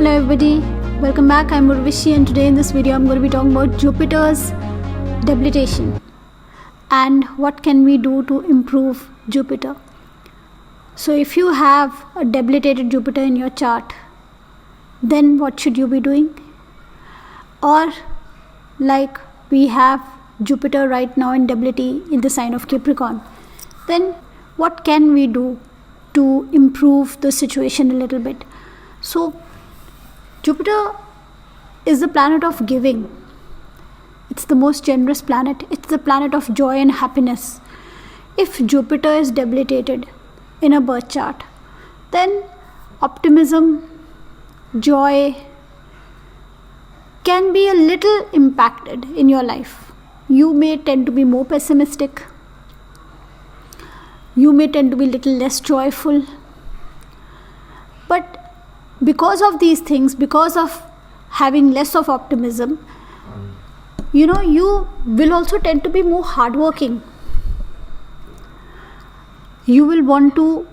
Hello everybody, welcome back. I'm Urvishi and today in this video I'm going to be talking about Jupiter's debilitation and what can we do to improve Jupiter. So if you have a debilitated Jupiter in your chart, then what should you be doing? Or like we have Jupiter right now in debility in the sign of Capricorn, then what can we do to improve the situation a little bit? So Jupiter is the planet of giving. It's the most generous planet. It's the planet of joy and happiness. If Jupiter is debilitated in a birth chart, then optimism, joy can be a little impacted in your life. You may tend to be more pessimistic. You may tend to be a little less joyful. But because of these things, because of having less of optimism, you will also tend to be more hardworking. You will want to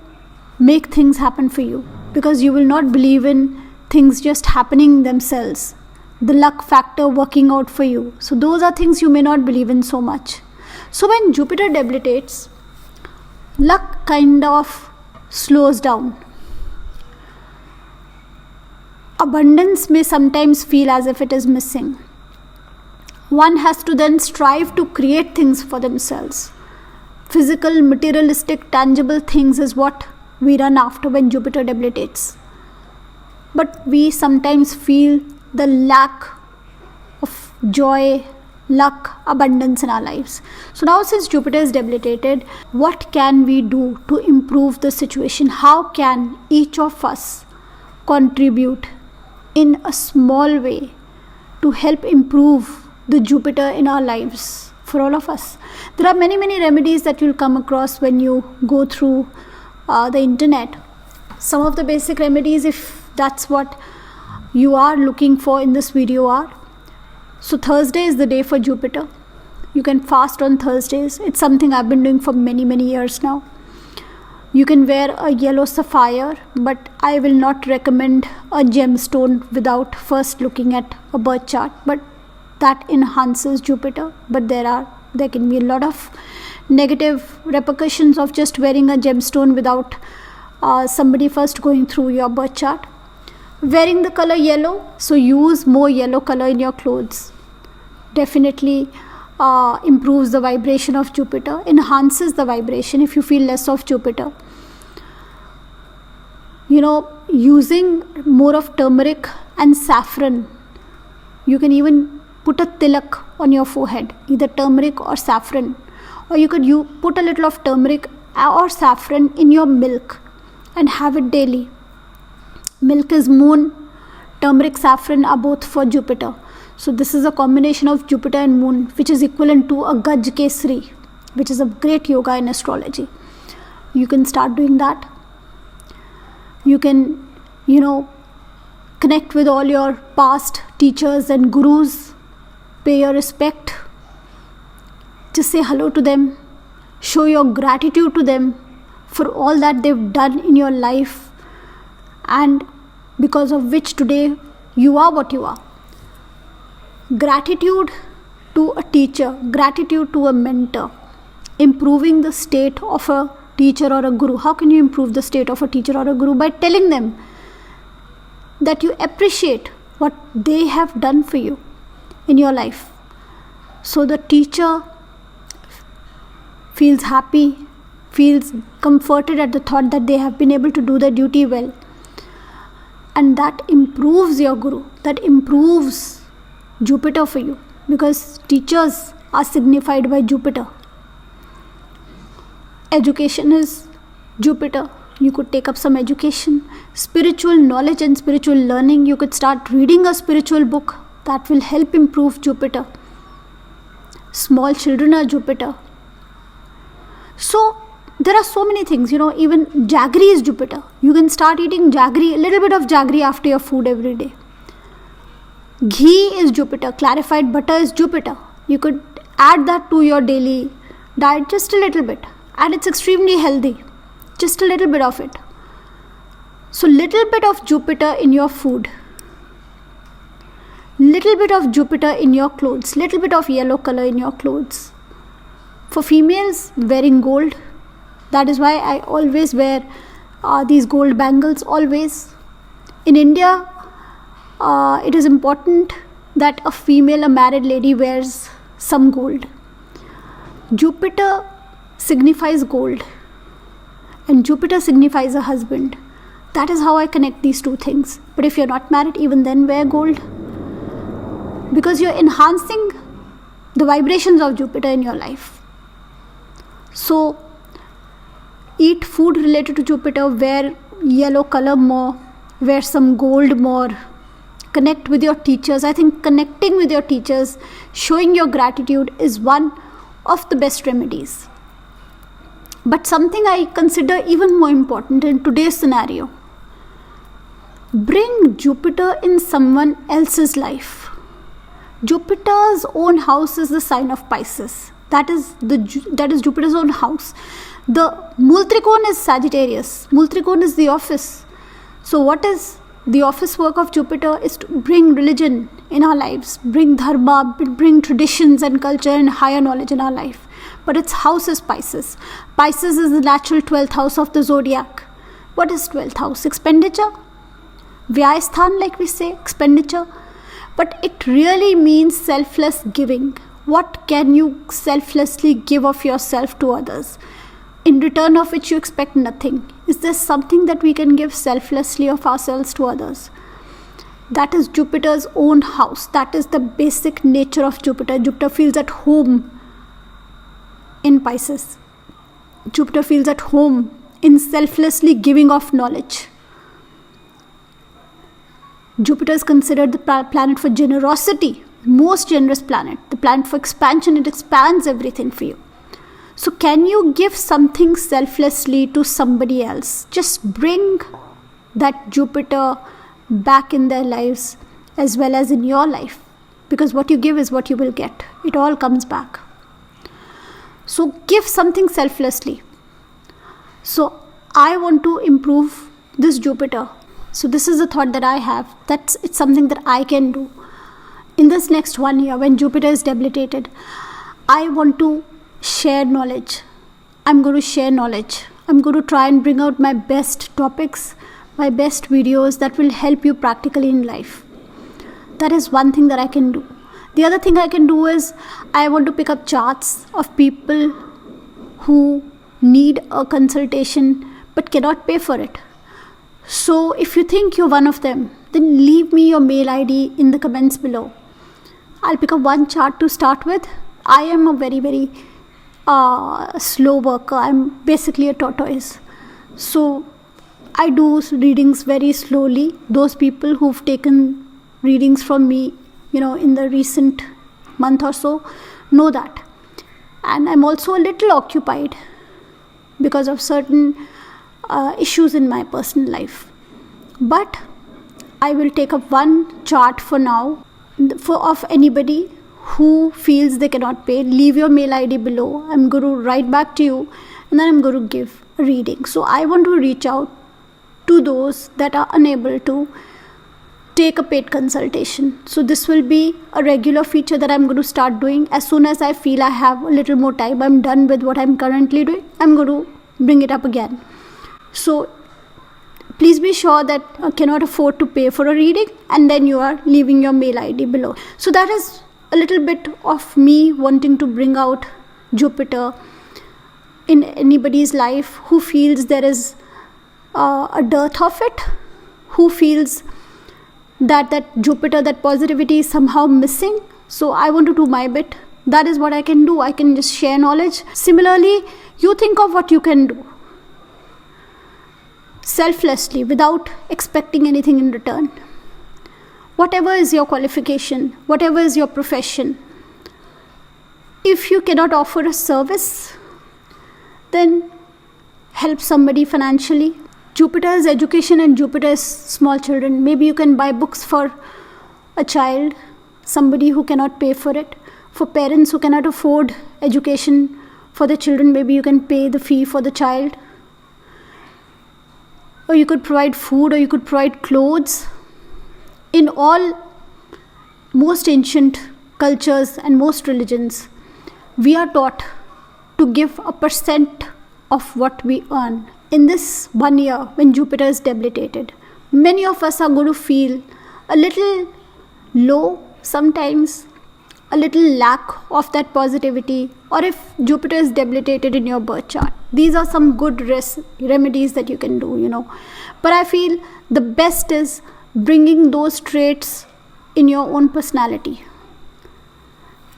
make things happen for you because you will not believe in things just happening themselves, the luck factor working out for you. So those are things you may not believe in so much. So when Jupiter debilitates, luck kind of slows down. Abundance may sometimes feel as if it is missing. One has to then strive to create things for themselves. Physical, materialistic, tangible things is what we run after when Jupiter debilitates. But we sometimes feel the lack of joy, luck, abundance in our lives. So now since Jupiter is debilitated, what can we do to improve the situation? How can each of us contribute in a small way to help improve the Jupiter in our lives for all of us? There are many remedies that you'll come across when you go through the internet. Some of the basic remedies, if that's what you are looking for in this video, are: so Thursday is the day for Jupiter. You can fast on Thursdays. It's something I've been doing for many years now. You can wear a yellow sapphire, but I will not recommend a gemstone without first looking at a birth chart, but that enhances Jupiter. But there can be a lot of negative repercussions of just wearing a gemstone without somebody first going through your birth chart. Wearing the color yellow, so use more yellow color in your clothes. Definitely improves the vibration of Jupiter, enhances the vibration if you feel less of Jupiter. Using more of turmeric and saffron. You can even put a tilak on your forehead, either turmeric or saffron. Or you could put a little of turmeric or saffron in your milk and have it daily. Milk is moon, turmeric, saffron are both for Jupiter. So this is a combination of Jupiter and moon, which is equivalent to a Gaj Kesari, which is a great yoga in astrology. You can start doing that. You can, connect with all your past teachers and gurus. Pay your respect. Just say hello to them. Show your gratitude to them for all that they've done in your life, and because of which today you are what you are. Gratitude to a teacher, gratitude to a mentor, improving the state of a teacher or a guru. How can you improve the state of a teacher or a guru? By telling them that you appreciate what they have done for you in your life. So the teacher feels happy, feels comforted at the thought that they have been able to do their duty well. And that improves your guru, that improves Jupiter for you, because teachers are signified by Jupiter. Education is Jupiter. You could take up some education. Spiritual knowledge and spiritual learning, you could start reading a spiritual book that will help improve Jupiter. Small children are Jupiter. So there are so many things, even jaggery is Jupiter. You can start eating jaggery, a little bit of jaggery after your food every day. Ghee is Jupiter, clarified butter is Jupiter. You could add that to your daily diet just a little bit, and it's extremely healthy. Just a little bit of it. So little bit of Jupiter in your food little bit of Jupiter in your clothes, little bit of yellow color in your clothes. For females, wearing gold. That is why I always wear these gold bangles, always. In India, it is important that a female, a married lady, wears some gold. Jupiter signifies gold, and Jupiter signifies a husband. That is how I connect these two things. But if you're not married, even then wear gold, because you're enhancing the vibrations of Jupiter in your life. So eat food related to Jupiter, wear yellow color more, wear some gold more, connect with your teachers. I think connecting with your teachers, showing your gratitude is one of the best remedies. But something I consider even more important in today's scenario: bring Jupiter in someone else's life. Jupiter's own house is the sign of Pisces. That is Jupiter's own house. The Multrikon is Sagittarius. Multrikon is the office. So what is the office work of Jupiter? Is to bring religion in our lives, bring dharma, bring traditions and culture and higher knowledge in our life. But its house is Pisces. Pisces is the natural 12th house of the zodiac. What is 12th house? Expenditure. Vyayasthan, like we say, expenditure. But it really means selfless giving. What can you selflessly give of yourself to others, in return of which you expect nothing? Is there something that we can give selflessly of ourselves to others? That is Jupiter's own house. That is the basic nature of Jupiter. Jupiter feels at home in Pisces. Jupiter feels at home in selflessly giving of knowledge. Jupiter is considered the planet for generosity, most generous planet, the planet for expansion. It expands everything for you. So can you give something selflessly to somebody else? Just bring that Jupiter back in their lives as well as in your life, because what you give is what you will get. It all comes back. So give something selflessly. So I want to improve this Jupiter. So this is a thought that I have. It's something that I can do. In this next 1 year, when Jupiter is debilitated, I want to share knowledge. I'm going to share knowledge. I'm going to try and bring out my best topics, my best videos that will help you practically in life. That is one thing that I can do. The other thing I can do is I want to pick up charts of people who need a consultation but cannot pay for it. So if you think you're one of them, then leave me your mail ID in the comments below. I'll pick up one chart to start with. I am a very, very slow worker. I'm basically a tortoise. So I do readings very slowly. Those people who've taken readings from me, in the recent month or so, know that. And I'm also a little occupied because of certain issues in my personal life. But I will take up one chart for now of anybody who feels they cannot pay. Leave your mail ID below. I'm going to write back to you and then I'm going to give a reading. So I want to reach out to those that are unable to take a paid consultation. So this will be a regular feature that I'm going to start doing. As soon as I feel I have a little more time, I'm done with what I'm currently doing, I'm going to bring it up again. So please be sure that you cannot afford to pay for a reading and then you are leaving your mail ID below. So that is a little bit of me wanting to bring out Jupiter in anybody's life who feels there is a dearth of it, who feels that Jupiter, that positivity is somehow missing. So I want to do my bit. That is what I can do. I can just share knowledge. Similarly, you think of what you can do selflessly without expecting anything in return. Whatever is your qualification, whatever is your profession, if you cannot offer a service, then help somebody financially. Jupiter is education and Jupiter is small children. Maybe you can buy books for a child, somebody who cannot pay for it. For parents who cannot afford education for their children, maybe you can pay the fee for the child. Or you could provide food, or you could provide clothes. In all most ancient cultures and most religions, we are taught to give a percent of what we earn. In this 1 year, when Jupiter is debilitated, many of us are going to feel a little low sometimes, a little lack of that positivity, or if Jupiter is debilitated in your birth chart. These are some good remedies that you can do. But I feel the best is bringing those traits in your own personality.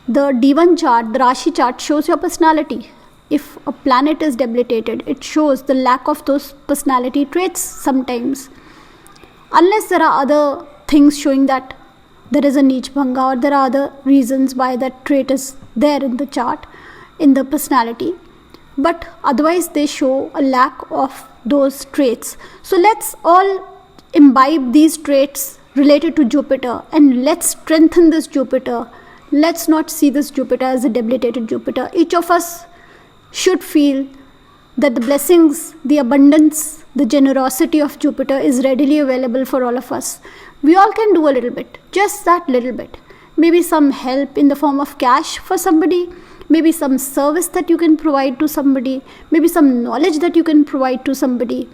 The D1 chart, the Rashi chart, shows your personality. If a planet is debilitated, it shows the lack of those personality traits sometimes. Unless there are other things showing that there is a Neech Bhanga, or there are other reasons why that trait is there in the chart, in the personality. But otherwise they show a lack of those traits. So let's all imbibe these traits related to Jupiter, and let's strengthen this Jupiter. Let's not see this Jupiter as a debilitated Jupiter. Each of us should feel that the blessings, the abundance, the generosity of Jupiter is readily available for all of us. We all can do a little bit, just that little bit. Maybe some help in the form of cash for somebody, maybe some service that you can provide to somebody, maybe some knowledge that you can provide to somebody,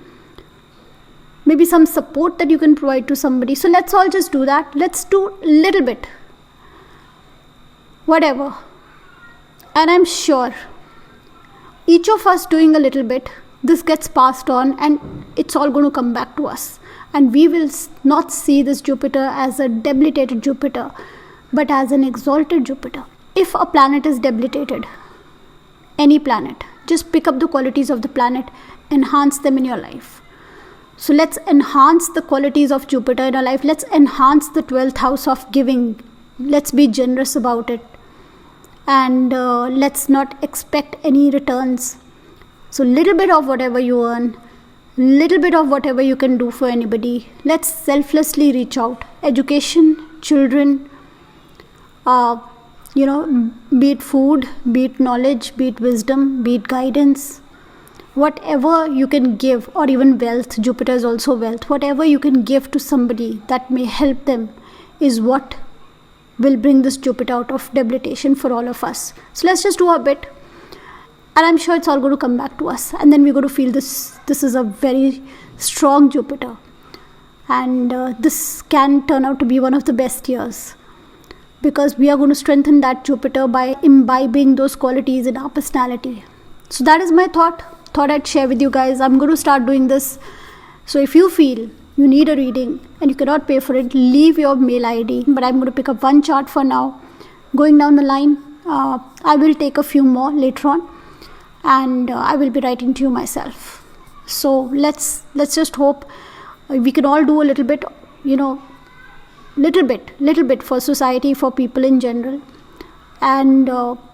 maybe some support that you can provide to somebody. So let's all just do that. Let's do a little bit. Whatever. And I'm sure each of us doing a little bit, this gets passed on and it's all going to come back to us. And we will not see this Jupiter as a debilitated Jupiter, but as an exalted Jupiter. If a planet is debilitated, any planet, just pick up the qualities of the planet, enhance them in your life. So let's enhance the qualities of Jupiter in our life. Let's enhance the 12th house of giving. Let's be generous about it. And let's not expect any returns. So little bit of whatever you earn, little bit of whatever you can do for anybody. Let's selflessly reach out. Education, children, be it food, be it knowledge, be it wisdom, be it guidance. Whatever you can give, or even wealth, Jupiter is also wealth. Whatever you can give to somebody that may help them is what will bring this Jupiter out of debilitation for all of us. So let's just do our bit. And I'm sure it's all going to come back to us. And then we're going to feel this is a very strong Jupiter. And this can turn out to be one of the best years. Because we are going to strengthen that Jupiter by imbibing those qualities in our personality. So that is my thought I'd share with you guys. I'm going to start doing this. So if you feel you need a reading and you cannot pay for it, leave your mail ID. But I'm going to pick up one chart for now. Going down the line, I will take a few more later on. And I will be writing to you myself. So let's just hope we can all do a little bit, little bit for society, for people in general. And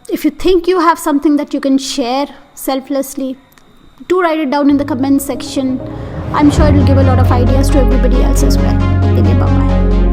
if you think you have something that you can share selflessly, do write it down in the comment section. I'm sure it will give a lot of ideas to everybody else as well. Okay, bye-bye.